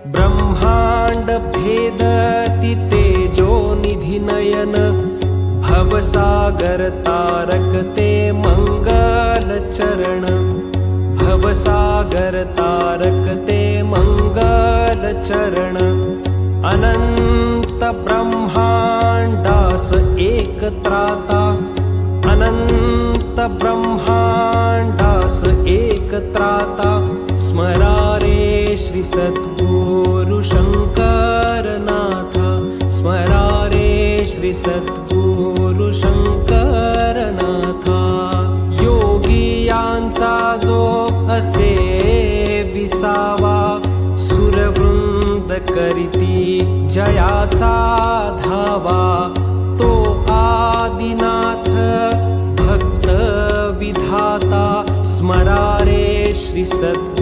ब्रह्मांड भेदति तेजो निधि नयन भवसागर तारक ते मंगल चरण भवसागर तारक ते मंगल चरण अनंत ब्रह्मांडास एक त्राता अनंत ब्रह्मांडास एक त्राता स्मरा रे श्री सद्गुरु शंकरनाथ स्मरा रे श्री सद्गुरु शंकरनाथ योगियांचा जो असे विसावा सुरवृंद करीती जयाचा धावा तो आदिनाथ भक्त विधाता स्मरा रे श्री सद्गुरु